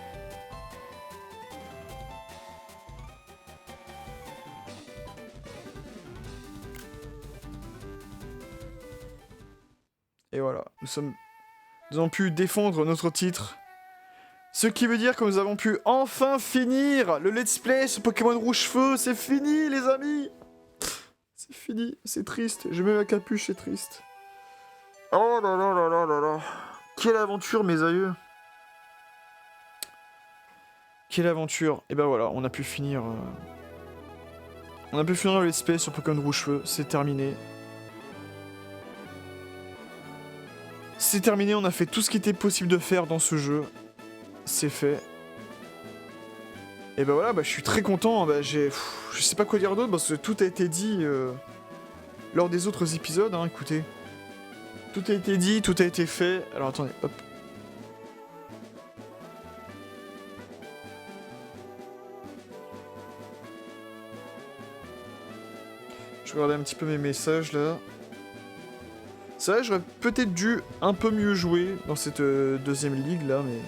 Et voilà, nous avons pu défendre notre titre. Ce qui veut dire que nous avons pu enfin finir le let's play sur Pokémon Rouge Feu. C'est fini, les amis. C'est fini, c'est triste. Je mets ma capuche, c'est triste. Oh là là là là là là. Quelle aventure, mes aïeux. Quelle aventure. Et ben voilà, on a pu finir... On a pu finir le let's play sur Pokémon Rouge Feu. C'est terminé. C'est terminé, on a fait tout ce qui était possible de faire dans ce jeu. C'est fait. Et bah voilà, je suis très content. Je sais pas quoi dire d'autre parce que tout a été dit lors des autres épisodes, hein, écoutez. Tout a été dit, tout a été fait. Alors attendez, hop. Je regardais un petit peu mes messages là. C'est vrai, j'aurais peut-être dû un peu mieux jouer dans cette deuxième ligue là, mais...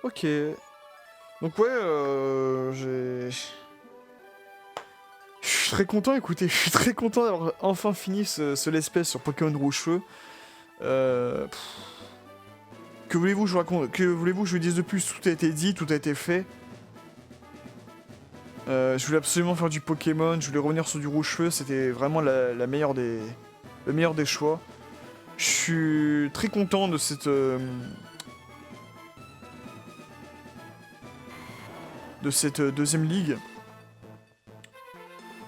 Ok. Donc ouais, Je suis très content, écoutez, je suis très content d'avoir enfin fini ce let's-play sur Pokémon Rouge Feu. Que voulez-vous que je raconte, que voulez-vous que je vous dise de plus? Tout a été dit, tout a été fait. Je voulais absolument faire du Pokémon, je voulais revenir sur du Rouge Feu, c'était vraiment le meilleur des choix. Je suis très content de cette... deuxième ligue,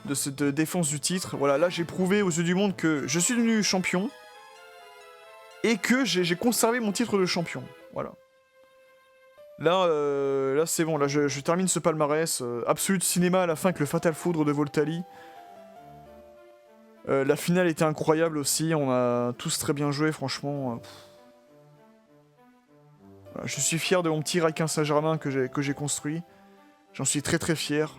de cette défense du titre. Voilà, là j'ai prouvé aux yeux du monde que je suis devenu champion et que j'ai conservé mon titre de champion. Voilà. Là c'est bon, là je termine ce palmarès. Absolute cinéma à la fin avec le Fatal Foudre de Voltali. La finale était incroyable aussi, on a tous très bien joué, franchement. Voilà, je suis fier de mon petit Raikin Saint-Germain que j'ai construit. J'en suis très très fier.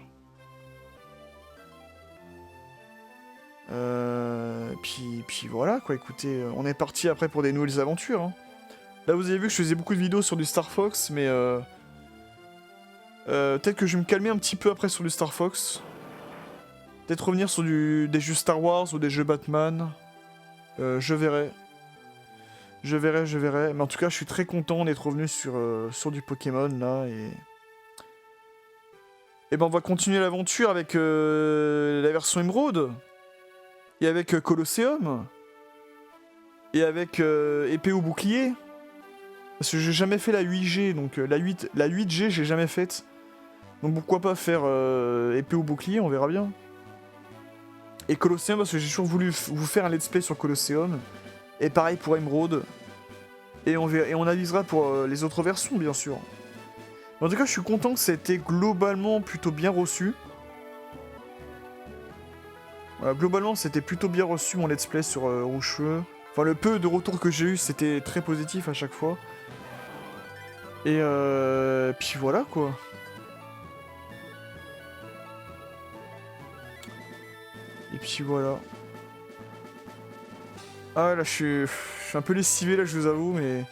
Puis voilà quoi, écoutez, on est parti après pour des nouvelles aventures. Hein. Là vous avez vu que je faisais beaucoup de vidéos sur du Star Fox, mais peut-être que je vais me calmer un petit peu après sur du Star Fox. Peut-être revenir sur des jeux Star Wars ou des jeux Batman. Je verrai. Je verrai. Mais en tout cas, je suis très content d'être revenu sur du Pokémon là et ben on va continuer l'aventure avec la version Emeraude. Et avec Colosseum. Et avec épée au bouclier. Parce que j'ai jamais fait la 8G, donc la 8G j'ai jamais faite. Donc pourquoi pas faire épée ou bouclier, on verra bien. Et Colosseum, parce que j'ai toujours voulu vous faire un let's play sur Colosseum. Et pareil pour Emerald. Et on avisera pour les autres versions, bien sûr. En tout cas, je suis content que ça ait été globalement plutôt bien reçu. Voilà, globalement, c'était plutôt bien reçu mon let's play sur Rouge-Feu. Enfin, le peu de retours que j'ai eu, c'était très positif à chaque fois. Et puis voilà, quoi. Et puis voilà. Ah là, je suis un peu lessivé, là, je vous avoue, mais...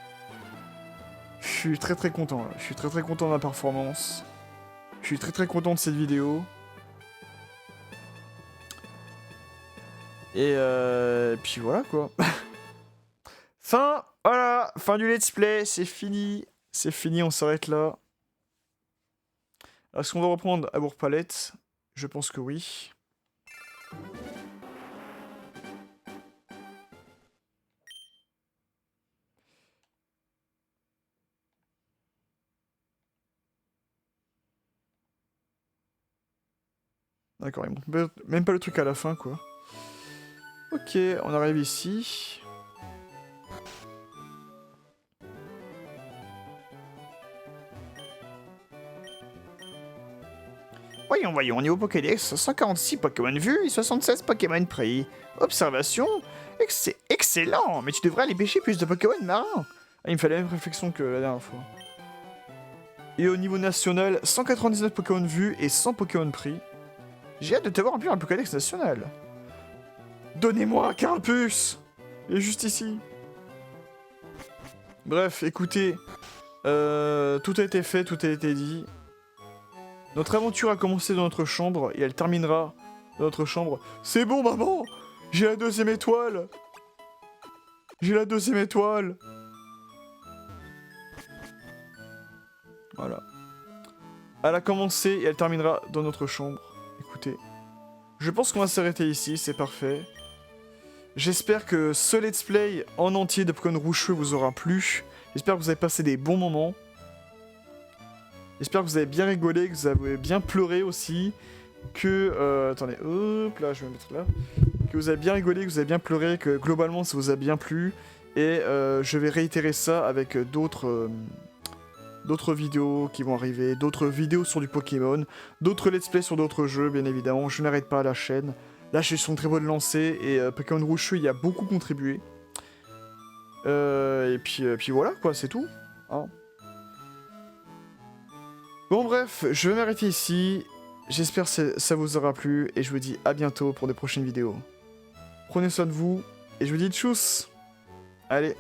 Je suis très très content, là. Je suis très très content de ma performance. Je suis très très content de cette vidéo. Et puis voilà, quoi. Voilà, fin du let's play, c'est fini. C'est fini, on s'arrête là. Est-ce qu'on va reprendre Amour Palette? Je pense que oui. D'accord, il montre même pas le truc à la fin, quoi. Ok, on arrive ici. Voyons, au niveau Pokédex, 146 Pokémon vus et 76 Pokémon pris. Observation, c'est excellent, mais tu devrais aller pêcher plus de Pokémon marins. Ah, il me fallait la même réflexion que la dernière fois. Et au niveau national, 199 Pokémon vus et 100 Pokémon pris. J'ai hâte de te voir remplir un Pokédex national. Donnez-moi un Carapuce! Il est juste ici. Bref, écoutez, tout a été fait, tout a été dit. Notre aventure a commencé dans notre chambre et elle terminera dans notre chambre. C'est bon, maman! J'ai la 2e étoile! J'ai la 2e étoile! Voilà. Elle a commencé et elle terminera dans notre chambre. Écoutez, je pense qu'on va s'arrêter ici, c'est parfait. J'espère que ce let's play en entier de Pokémon Rouge-Feu vous aura plu. J'espère que vous avez passé des bons moments. J'espère que vous avez bien rigolé, que vous avez bien pleuré aussi. Que... attendez, hop, là, je vais me mettre là. Que vous avez bien rigolé, que vous avez bien pleuré, que globalement ça vous a bien plu. Et je vais réitérer ça avec d'autres vidéos qui vont arriver, d'autres vidéos sur du Pokémon, d'autres let's play sur d'autres jeux, bien évidemment. Je n'arrête pas la chaîne. Là, je suis sur une très bonne lancée et Pokémon Rouge-Feu y a beaucoup contribué. Et puis voilà, quoi, c'est tout. Hein. Bon, bref, je vais m'arrêter ici. J'espère que ça vous aura plu et je vous dis à bientôt pour de prochaines vidéos. Prenez soin de vous et je vous dis tchuss. Allez.